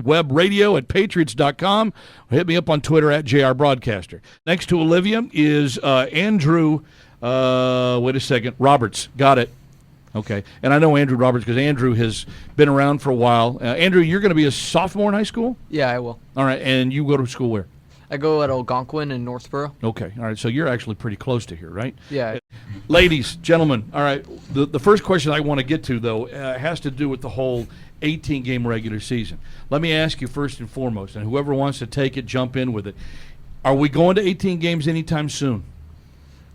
webradio@patriots.com. Hit me up on Twitter @JRBroadcaster. Next to Olivia is Andrew, wait a second, Roberts. Got it. Okay. And I know Andrew Roberts because Andrew has been around for a while. Andrew, you're going to be a sophomore in high school? Yeah, I will. All right. And you go to school where? I go at Algonquin in Northborough. Okay. All right. So you're actually pretty close to here, right? Yeah. Ladies, gentlemen, all right. The first question I want to get to, though, has to do with the whole 18-game regular season. Let me ask you first and foremost, and whoever wants to take it, jump in with it. Are we going to 18 games anytime soon?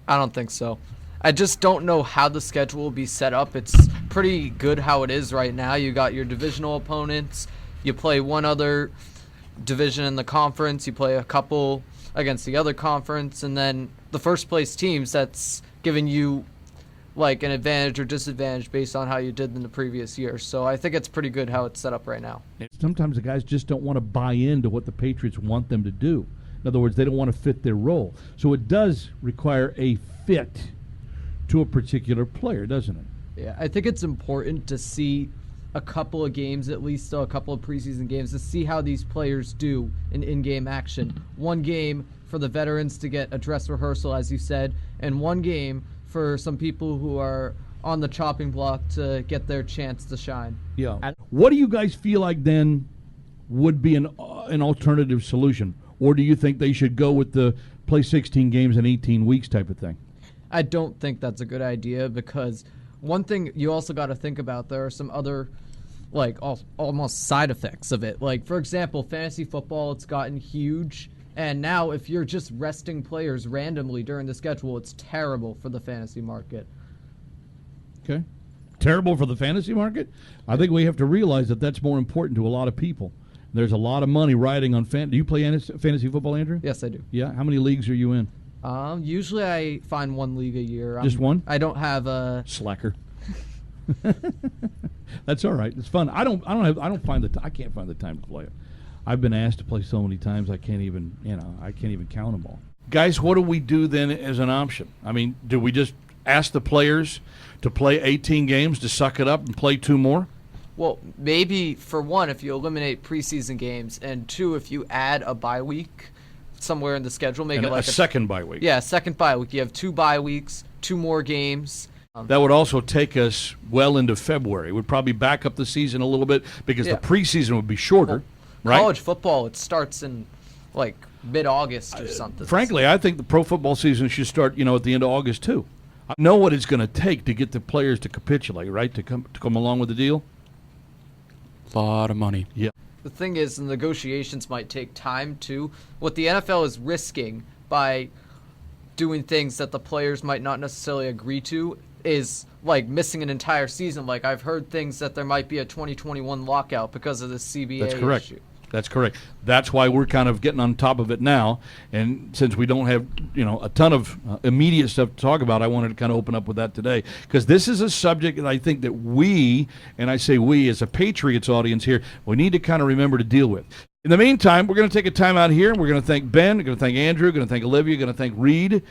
I don't think so. I just don't know how the schedule will be set up. It's pretty good how it is right now. You got your divisional opponents. You play one other division in the conference. You play a couple against the other conference. And then the first place teams, that's giving you like an advantage or disadvantage based on how you did in the previous year. So I think it's pretty good how it's set up right now. Sometimes the guys just don't want to buy into what the Patriots want them to do. In other words, they don't want to fit their role. So it does require a fit to a particular player, doesn't it? Yeah, I think it's important to see a couple of games, at least a couple of preseason games, to see how these players do in-game action. One game for the veterans to get a dress rehearsal, as you said, and one game for some people who are on the chopping block to get their chance to shine. Yeah. What do you guys feel like then would be an alternative solution? Or do you think they should go with the play 16 games in 18 weeks type of thing? I don't think that's a good idea because one thing you also got to think about, there are some other like almost side effects of it. Like, for example, fantasy football, it's gotten huge. And now if you're just resting players randomly during the schedule, it's terrible for the fantasy market. Okay. Terrible for the fantasy market? I think we have to realize that that's more important to a lot of people. There's a lot of money riding on Do you play fantasy football, Andrew? Yes, I do. Yeah? How many leagues are you in? Usually I find one league a year. Just one? I don't have a slacker. That's all right. It's fun. I can't find the time to play it. I've been asked to play so many times I can't even count them all. Guys, what do we do then as an option? I mean, do we just ask the players to play 18 games to suck it up and play 2 more? Well, maybe for one, if you eliminate preseason games, and 2, if you add a bye week somewhere in the schedule, make it like a second bye week. Yeah, second bye week. You have 2 bye weeks, 2 more games. That would also take us well into February. It would probably back up the season a little bit because the preseason would be shorter, right? College football, it starts in like mid-August or something. Frankly, I think the pro football season should start, at the end of August too. I know what it's going to take to get the players to capitulate, right? To come along with the deal. A lot of money. Yeah. The thing is, the negotiations might take time too. What the NFL is risking by doing things that the players might not necessarily agree to is like missing an entire season. Like, I've heard things that there might be a 2021 lockout because of the CBA That's correct. issue. That's correct. That's why we're kind of getting on top of it now. And since we don't have, a ton of immediate stuff to talk about, I wanted to kind of open up with that today. Because this is a subject that I think that we, and I say we as a Patriots audience here, we need to kind of remember to deal with. In the meantime, we're going to take a time out here, and we're going to thank Ben, we're going to thank Andrew, we're going to thank Olivia, we're going to thank Reed